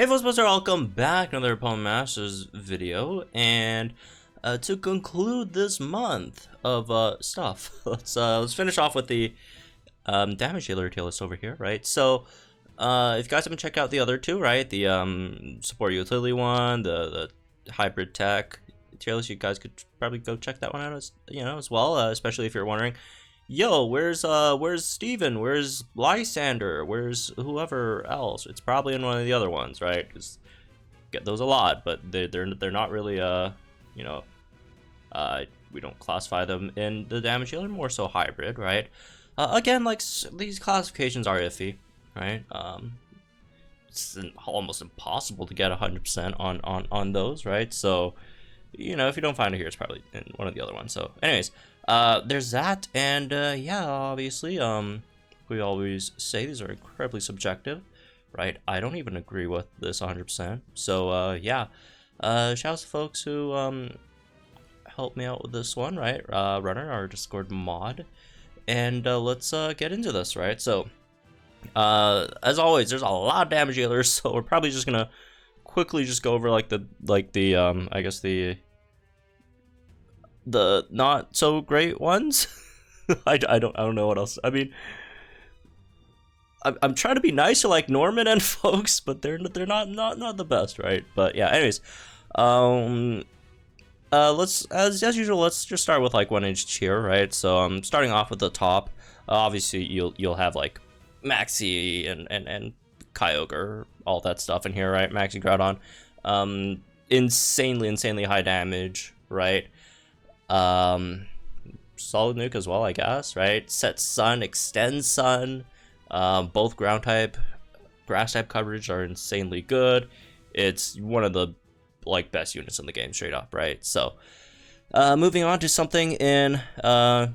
Hey folks, welcome back to another Pokemon Masters video, and to conclude this month of stuff, let's finish off with the damage dealer tier list over here, right? So if you guys haven't checked out the other two, right, the support utility one, the hybrid tech tier list, you guys could probably go check that one out as well, especially if you're wondering, yo, where's Steven? Where's Lysander? Where's whoever else? It's probably in one of the other ones, right? Because get those a lot, but they're not really we don't classify them in the damage dealer, more so hybrid, right? Again, like these classifications are iffy, right? It's almost impossible to get 100% on those, right? So if you don't find it here, it's probably in one of the other ones. So anyways, there's that, and yeah, obviously we always say these are incredibly subjective, right? I don't even agree with this 100%. So yeah, shout out to folks who helped me out with this one, right? Runner, our Discord mod, and let's get into this, right? So as always, there's a lot of damage dealers, so we're probably just gonna quickly just go over I guess the not so great ones. I don't know what else. I mean, I'm trying to be nice to like Norman and folks, but they're not the best, right? But yeah, anyways, let's as usual, let's just start with like one each tier, right? So starting off with the top, obviously you'll have like Maxi and Kyogre, all that stuff in here, right? Maxi Groudon, insanely high damage, right? Solid nuke as well, I guess, right? Set Sun, extend Sun, both ground type, grass type coverage are insanely good. It's one of the like best units in the game, straight up, right? So moving on to something in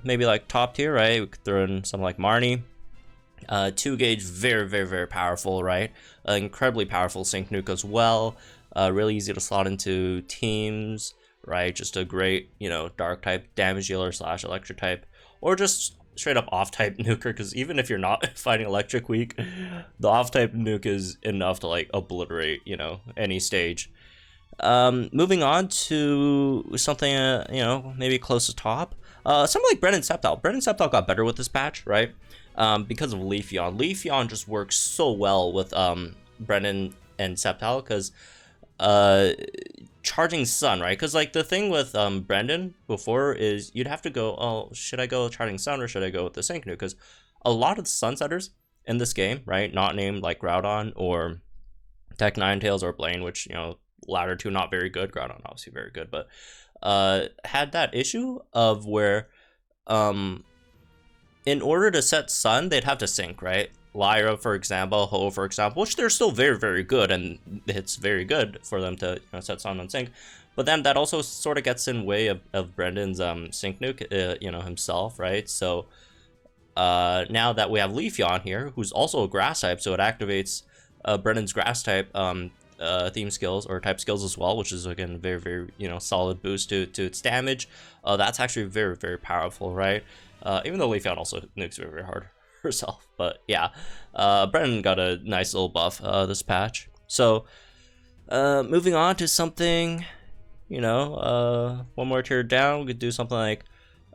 maybe like top tier, right? We could throw in something like Marnie. 2 gauge, very powerful, right? Incredibly powerful sync nuke as well. Really easy to slot into teams, right? Just a great, dark type damage dealer / electric type, or just straight up off type nuker, because even if you're not fighting electric weak, the off type nuke is enough to like obliterate, any stage. Moving on to something, maybe close to top. Something like Brennan Sceptile. Brennan Sceptile got better with this patch, right? Because of Leafeon. Leafeon just works so well with Brennan and Sceptile, because charging Sun, right? Because like the thing with Brendan before is you'd have to go, oh, should I go with charging Sun or should I go with the Sync Nuke? Because a lot of the Sunsetters in this game, right, not named like Groudon or Tech Ninetales or Blaine, which latter two not very good. Groudon obviously very good, but had that issue of where in order to set Sun, they'd have to sync, right? Lyra, for example, Ho, for example, which they're still very good, and it's very good for them to set Sun on sync. But then that also sort of gets in way of Brendan's sync nuke, himself, right? So now that we have Leafeon here, who's also a grass type, so it activates Brendan's grass type theme skills or type skills as well, which is again very solid boost to its damage. That's actually very powerful, right? Even though Leafeon also nukes very hard herself, but yeah, Brennan got a nice little buff this patch. So moving on to something, one more tier down, we could do something like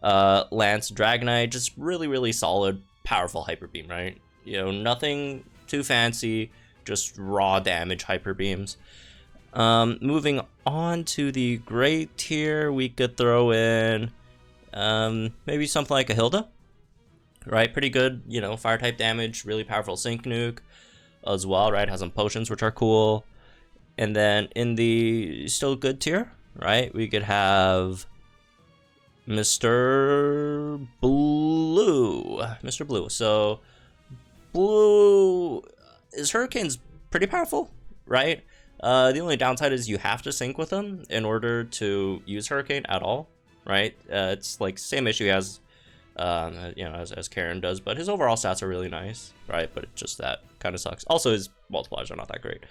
Lance Dragonite, just really solid, powerful Hyper Beam, right? Nothing too fancy, just raw damage Hyper Beams. Moving on to the great tier, we could throw in maybe something like a Hilda, right? Pretty good, fire type damage, really powerful sync nuke as well, right? Has some potions which are cool. And then in the still good tier, right, we could have Mr. Blue. So Blue, his Hurricane's pretty powerful, right? The only downside is you have to sync with him in order to use Hurricane at all, right? It's like same issue as as Karen does, but his overall stats are really nice, right? But it's just that kind of sucks. Also, his multipliers are not that great.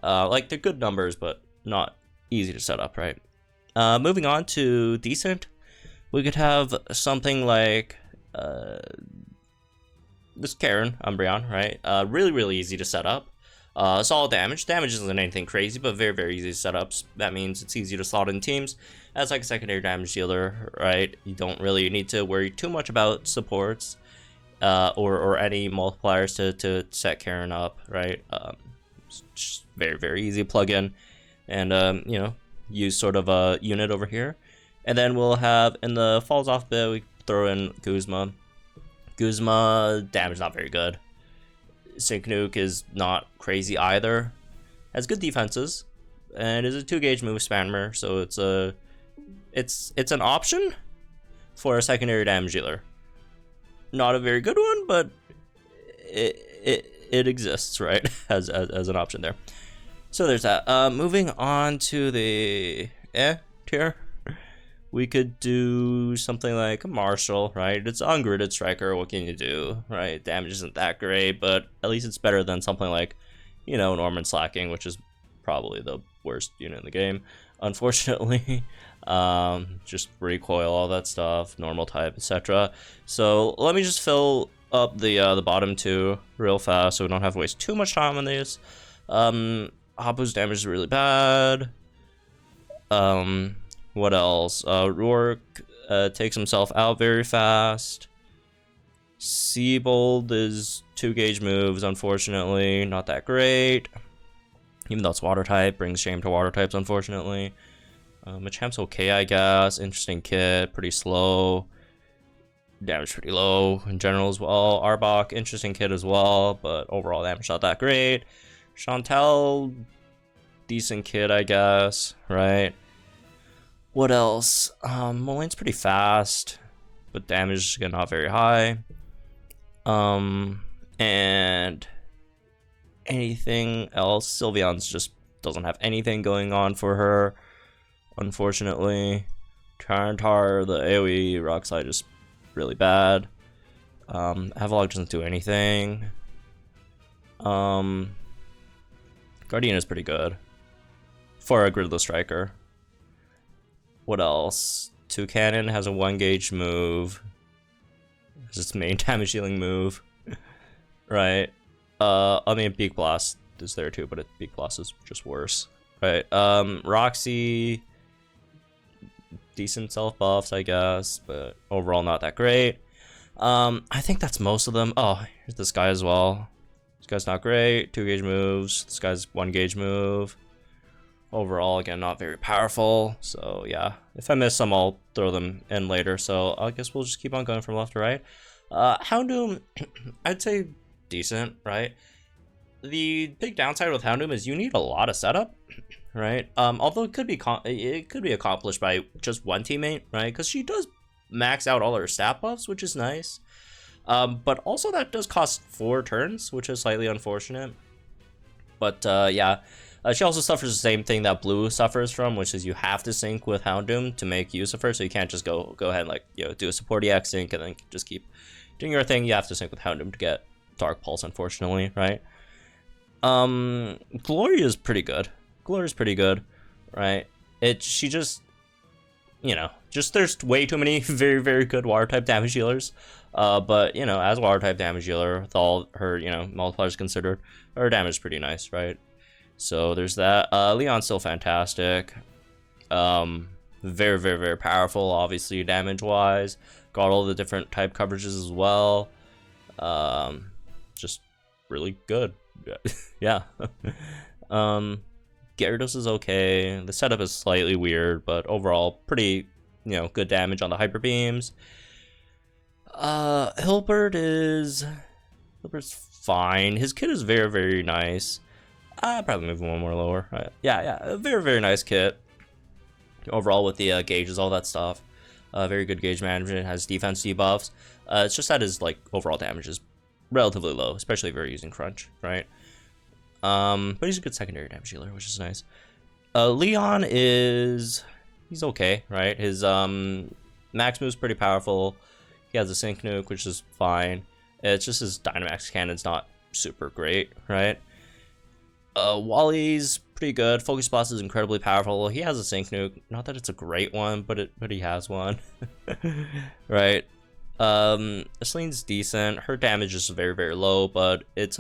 Like they're good numbers, but not easy to set up, right? Moving on to decent, we could have something like this Karen Umbreon, right? Really easy to set up. Solid damage. Damage isn't anything crazy, but very, very easy setups. That means it's easy to slot in teams as like a secondary damage dealer, right? You don't really need to worry too much about supports or any multipliers to set Karen up, right? It's just very, very easy to plug in and, you know, use sort of a unit over here. And then we'll have, in the falls off bit, we throw in Guzma. Guzma, damage not very good. Sync Nuke is not crazy either. Has good defenses, and is a 2-gauge move spammer, so it's an option for a secondary damage dealer. Not a very good one, but it exists, right? as an option there. So there's that. Moving on to the tier. We could do something like a Marshall, right? It's ungridded striker. What can you do, right? Damage isn't that great, but at least it's better than something like, you know, Norman Slacking, which is probably the worst unit in the game, unfortunately. Just recoil, all that stuff, normal type, etc. So let me just fill up the bottom two real fast, so we don't have to waste too much time on these. Hapu's damage is really bad. What else? Rourke takes himself out very fast. Seabold is 2-gauge moves, unfortunately. Not that great. Even though it's water type, brings shame to water types, unfortunately. Machamp's okay, I guess. Interesting kit, pretty slow. Damage pretty low in general as well. Arbok, interesting kit as well, but overall damage not that great. Chantel, decent kit, I guess, right? What else? Moline's pretty fast, but damage again not very high. And anything else? Sylveon's just doesn't have anything going on for her, unfortunately. Tyranitar, the AoE rock slide is really bad. Avalok doesn't do anything. Guardian is pretty good for a gridless striker. What else? Toucannon has a 1-gauge move. It's its main damage dealing move. Right. I mean, Beak Blast is there too, but Beak Blast is just worse. Right. Roxy, decent self buffs, I guess, but overall not that great. I think that's most of them. Oh, here's this guy as well. This guy's not great. 2-gauge moves. This guy's 1-gauge move. Overall, again, not very powerful. So yeah, if I miss some, I'll throw them in later. So I guess we'll just keep on going from left to right. Houndoom, I'd say decent, right? The big downside with Houndoom is you need a lot of setup, right? Although it could be accomplished by just one teammate, right? Because she does max out all her stat buffs, which is nice. But also that does cost 4 turns, which is slightly unfortunate. But yeah. She also suffers the same thing that Blue suffers from, which is you have to sync with Houndoom to make use of her, so you can't just go ahead and, like, you know, do a support EX sync and then just keep doing your thing. You have to sync with Houndoom to get Dark Pulse, unfortunately, right? Gloria is pretty good. Gloria's pretty good, right? She just, you know, there's way too many very, very good water type damage dealers. But, you know, as a water type damage dealer, with all her, you know, multipliers considered, her damage is pretty nice, right? So there's that. Leon's still fantastic. Very, very, very powerful, obviously, damage-wise. Got all the different type coverages as well. Just really good. Yeah. Gyarados is okay. The setup is slightly weird, but overall, pretty, you know, good damage on the Hyper Beams. Hilbert's fine. His kit is very, very nice. I'd probably move one more lower. Right. Yeah, a very, very nice kit. Overall with the gauges, all that stuff. Very good gauge management, has defense debuffs. It's just that his, like, overall damage is relatively low, especially if you're using Crunch, right? But he's a good secondary damage dealer, which is nice. Leon he's okay, right? His max move's pretty powerful. He has a Sync Nuke, which is fine. It's just his Dynamax cannon's not super great, right? Wally's pretty good. Focus Blast is incredibly powerful. He has a Sync Nuke. Not that it's a great one, but he has one. Right. Celine's decent. Her damage is very, very low, but it's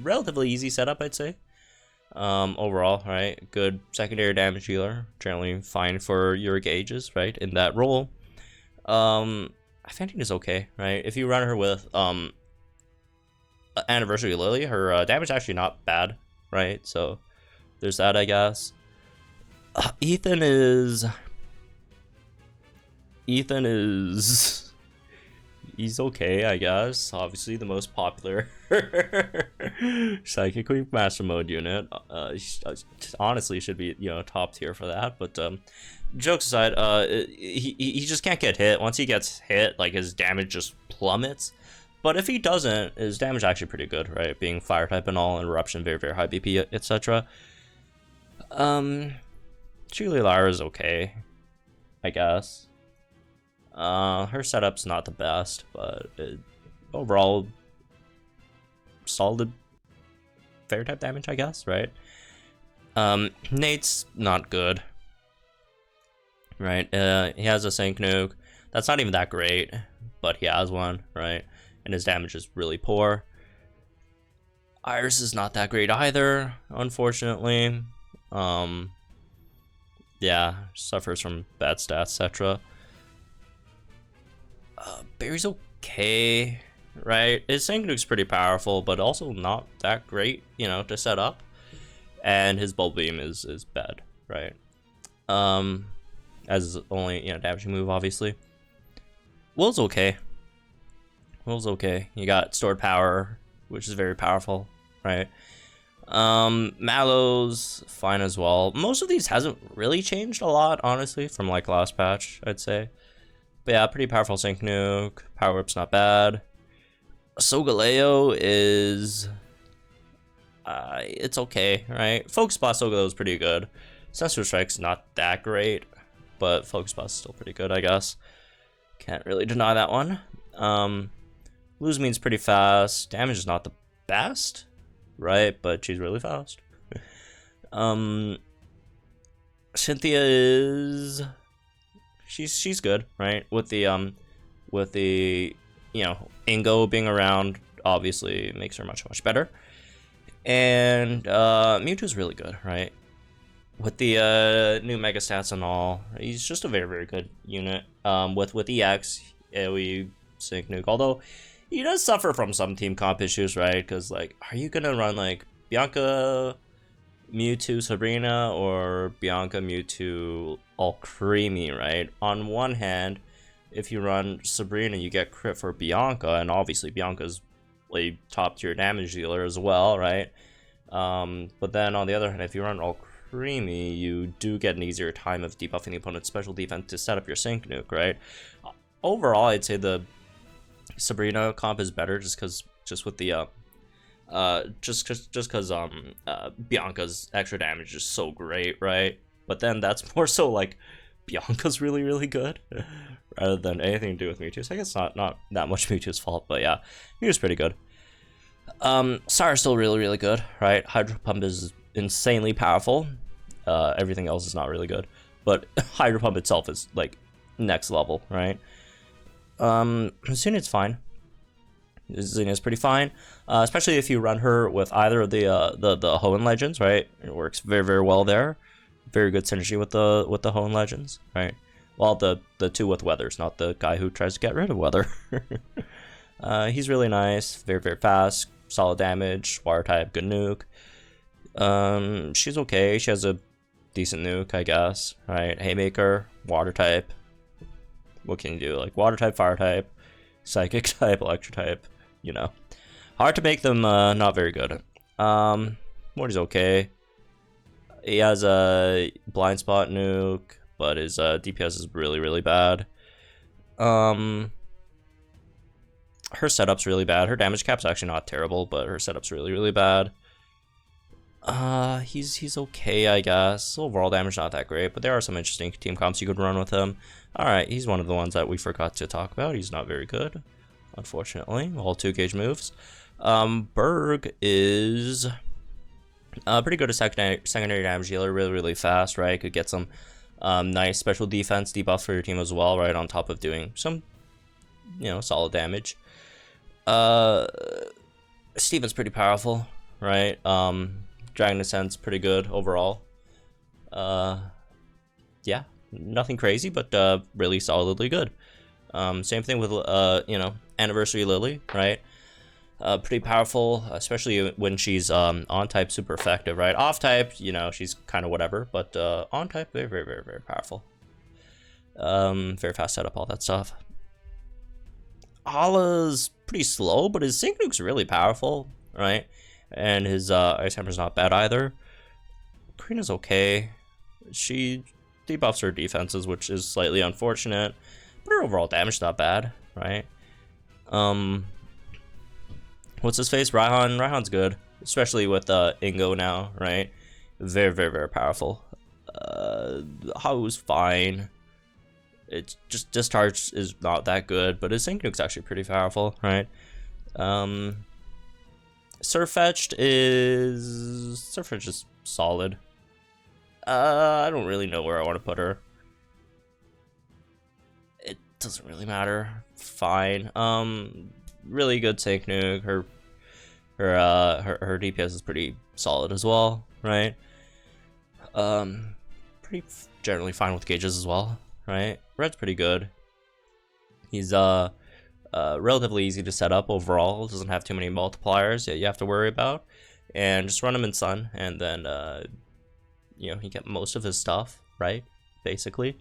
relatively easy setup, I'd say. Overall, right? Good secondary damage dealer, generally fine for your gauges, right? In that role. Fanting is okay, right? If you run her with Anniversary Lily, her damage is actually not bad, right? So there's that, I guess. Ethan is he's okay, I guess. Obviously the most popular Psychic Weak Master Mode unit. Honestly should be, you know, top tier for that. But jokes aside, he just can't get hit. Once he gets hit, like, his damage just plummets. But if he doesn't, his damage is actually pretty good, right? Being fire type and all, and eruption, very, very high BP, etc. Julie Lyra is okay, I guess. Her setup's not the best, but overall solid fairy type damage, I guess, right? Nate's not good, right? He has a Sync Nuke. That's not even that great, but he has one, right? And his damage is really poor. Iris is not that great either, unfortunately. Yeah, suffers from bad stats, etc. Barry's okay, right? His Sync Nuke's pretty powerful, but also not that great, you know, to set up. And his Bulb Beam is bad, right? As only, you know, damaging move, obviously. Will's okay. Will's okay. You got Stored Power, which is very powerful, right? Mallow's fine as well. Most of these hasn't really changed a lot, honestly, from like last patch, I'd say. But yeah, pretty powerful Sync Nuke. Power Whip's not bad. Solgaleo is it's okay, right? Focus Blast Solgaleo is pretty good. Sensor Strike's not that great, but Focus Blast is still pretty good, I guess. Can't really deny that one. Lose Mean's pretty fast. Damage is not the best, right? But she's really fast. Cynthia is she's good, right? With the you know, Ingo being around obviously makes her much better. And Mewtwo's really good, right? With the new Mega Stats and all, he's just a very good unit. With EX, AoE, Sync Nuke, although he does suffer from some team comp issues, right? Because, like, are you gonna run like Bianca, Mewtwo, Sabrina, or Bianca, Mewtwo, all creamy, right? On one hand, if you run Sabrina, you get crit for Bianca, and obviously Bianca's a top tier damage dealer as well, right? But then on the other hand, if you run all creamy, you do get an easier time of debuffing the opponent's special defense to set up your Sync Nuke, right? Overall, I'd say the Sabrina comp is better just with the Bianca's extra damage is so great, right? But then that's more so like Bianca's really good rather than anything to do with Mewtwo. So I guess not that much Mewtwo's fault, but yeah, Mewtwo's pretty good. Sara's still really good, right? Hydro Pump is insanely powerful. Everything else is not really good, but Hydro Pump itself is like next level, right? Zinnia's fine. Zinnia's pretty fine, especially if you run her with either of the Hoenn Legends, right? It works very well there. Very good synergy with the Hoenn Legends, right? Well, the two with Weathers, not the guy who tries to get rid of Weather. He's really nice, very fast, solid damage, water type, good nuke. She's okay. She has a decent nuke, I guess, right? Haymaker, water type. What can you do? Like water type, fire type, psychic type, electric type, you know. Hard to make them not very good. Morty's okay. He has a blind spot nuke, but his DPS is really bad. Her setup's really bad. Her damage cap's actually not terrible, but her setup's really bad. He's okay, I guess. Overall damage not that great, but there are some interesting team comps you could run with him. Alright, he's one of the ones that we forgot to talk about. He's not very good, unfortunately. All 2-gauge moves. Berg is pretty good at secondary damage dealer, really fast, right? Could get some nice special defense debuff for your team as well, right? On top of doing some, you know, solid damage. Steven's pretty powerful, right? Dragon Ascent's pretty good overall. Yeah, nothing crazy, but really solidly good. Same thing with you know, Anniversary Lily, right? Pretty powerful, especially when she's on type, super effective, right? Off type, you know, she's kind of whatever, but on type, very, very, very, very powerful. Very fast setup, all that stuff. Hala's pretty slow, but his Sync Nuke's really powerful, right? And his Ice Hammer's not bad either. Karina's okay. She debuffs her defenses, which is slightly unfortunate, but her overall damage not bad, right? What's his face? Raihan. Raihan's good, especially with Ingo now, right? Very, very, very powerful. Hau's fine. It's just Discharge is not that good, but his Sync Nuke's actually pretty powerful, right? Surfetched is solid. I don't really know where I want to put her. It doesn't really matter. Fine. Really good Sync Nuke. Her DPS is pretty solid as well, right? Pretty generally fine with gauges as well, right? Red's pretty good. He's relatively easy to set up overall. Doesn't have too many multipliers that you have to worry about, and just run him in Sun, and then you know, he get most of his stuff, right? Basically.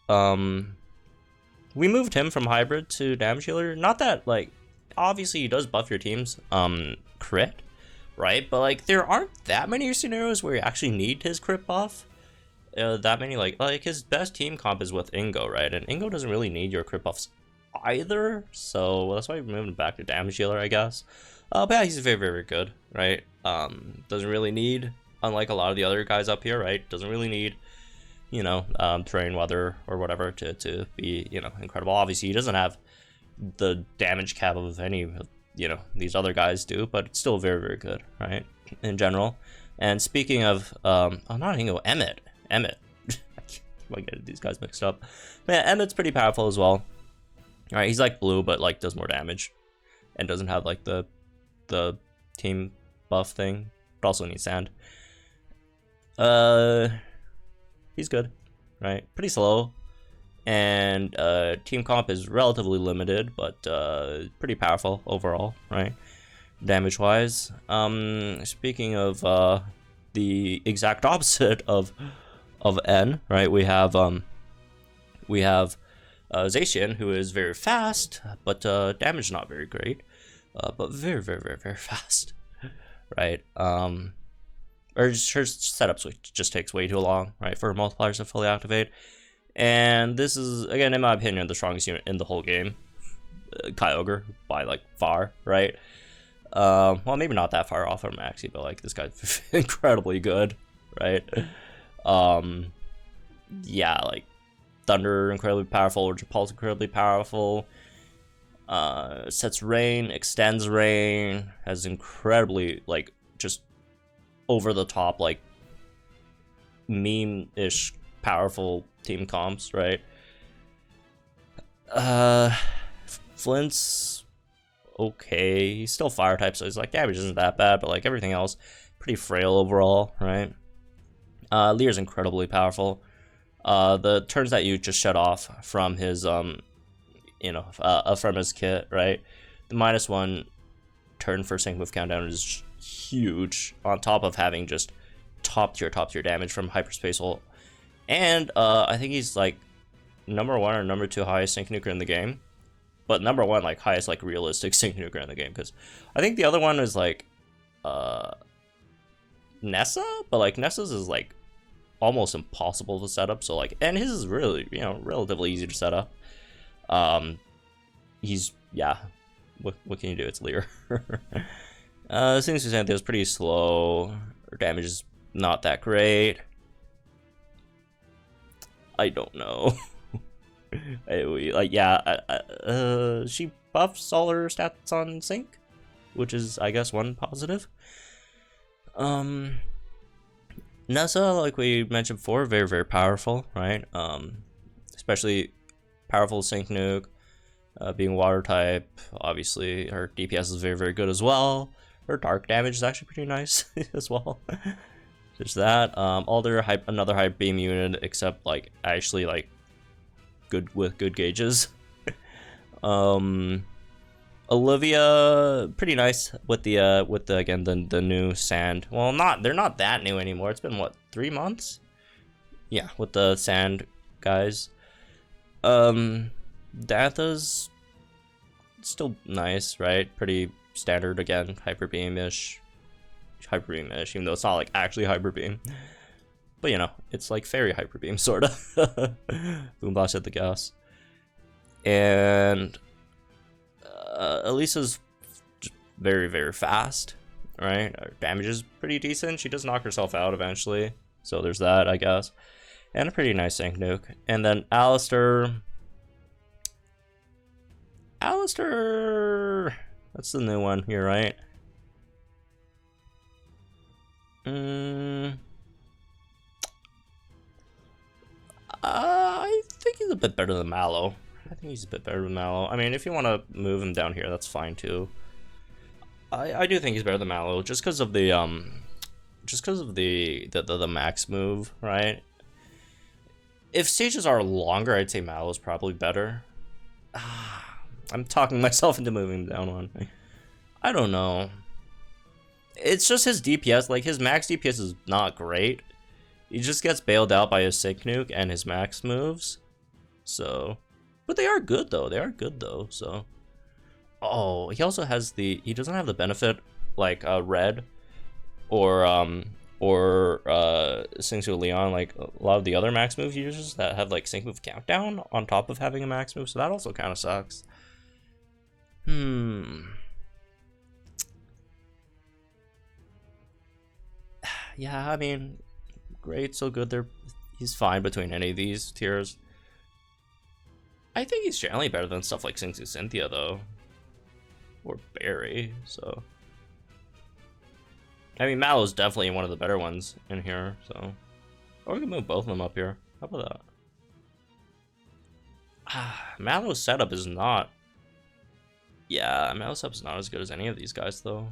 We moved him from hybrid to damage healer. Not that, like, obviously he does buff your team's crit, right? But like, there aren't that many scenarios where you actually need his crit buff. That many, like his best team comp is with Ingo, right? And Ingo doesn't really need your crit buffs either, so that's why we moved him back to damage healer, I guess. But yeah, he's very, very good, right? Doesn't really need, unlike a lot of the other guys up here, right? Doesn't really need, you know, terrain, weather, or whatever to be, you know, incredible. Obviously, he doesn't have the damage cap of any, you know, these other guys do, but it's still very, very good, right? In general. And speaking of, oh, not Ingo, Emmett. I get these guys mixed up. Man, Emmett's pretty powerful as well. All right, he's like blue, but like does more damage, and doesn't have like the team buff thing, but also needs sand. He's good, right? Pretty slow, and team comp is relatively limited, but pretty powerful overall, right? Damage wise. Speaking of the exact opposite of N, right? We have Zacian, who is very fast, but damage not very great, but very, very, very, very fast, right? Or just her setup switch just takes way too long, right, for multipliers to fully activate. And this is, again, in my opinion, the strongest unit in the whole game, Kyogre, by like far, right? Well, maybe not that far off from Maxi, but like this guy's incredibly good, right? Yeah, like Thunder incredibly powerful, Pulse incredibly powerful. Sets rain, extends rain, has incredibly like just over the top like meme-ish powerful team comps, right? Flint's okay. He's still fire type, so his like damage isn't that bad, but like everything else, pretty frail overall, right? Lear's incredibly powerful. The turns that you just shut off from his you know, from his kit, right? The -1 turn for sync move countdown is huge, on top of having just top tier damage from hyperspace ult. And I think he's like #1 or #2 highest sync nuker in the game, but #1 like highest like realistic sync nuker in the game, because I think the other one is like Nessa, but like Nessa's is like almost impossible to set up. So like, and his is really, you know, relatively easy to set up. He's, yeah, what can you do? It's Lear. Since Xanthia is pretty slow, her damage is not that great. I don't know. Like, yeah, she buffs all her stats on sync, which is, I guess, one positive. Nessa, like we mentioned before, very, very powerful, right? Especially powerful sync nuke, being water type. Obviously, her DPS is very, very good as well, Her dark damage is actually pretty nice as well. There's that. Another hype beam unit, except like actually like good with good gauges. Olivia, pretty nice with the again the new sand. Well, they're not that new anymore. It's been what, 3 months? Yeah, with the sand guys. Datha's still nice, right? Pretty standard again, hyper beam-ish, even though it's not like actually hyper beam. But you know, it's like fairy hyper beam sort of. Boom blast at the gas. And Elisa's very, very fast, right? Her damage is pretty decent. She does knock herself out eventually, so there's that, I guess. And a pretty nice Sync Nuke. And then Alistair, that's the new one here, right? I think he's a bit better than Mallow. I mean, if you want to move him down here, that's fine too. I do think he's better than Mallow, just because of the the max move, right? If stages are longer, I'd say Mallow's probably better. I'm talking myself into moving him down one. I don't know. It's just his DPS, like his max DPS is not great. He just gets bailed out by his Sync Nuke and his max moves. So, but they are good though, so. Oh, he also has he doesn't have the benefit like red or Sync to Leon, like a lot of the other max move users that have like sync move countdown on top of having a max move, so that also kind of sucks. Yeah, I mean, great, so good. He's fine between any of these tiers. I think he's generally better than stuff like Sync to Cynthia though, or Barry. So, I mean, Mallow's definitely one of the better ones in here. So, or we can move both of them up here. How about that? Mallow's setup is not. Yeah, Mallow's setup's not as good as any of these guys though.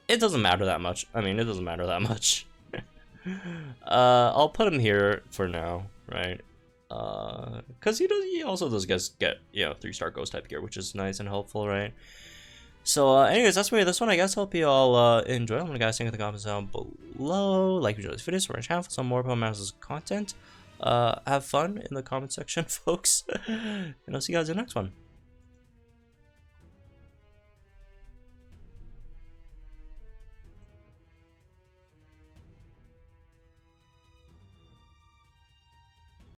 It doesn't matter that much. I mean, it doesn't matter that much. I'll put him here for now, right? Because he also does get, you know, 3-star ghost type gear, which is nice and helpful, right? So anyways, that's me this one, I guess. Hope you all enjoy. I'm gonna guys think in the comments down below. Like if you enjoyed this video, subscribe to the channel for some more Pokemon content. Have fun in the comment section, folks. And I'll see you guys in the next one.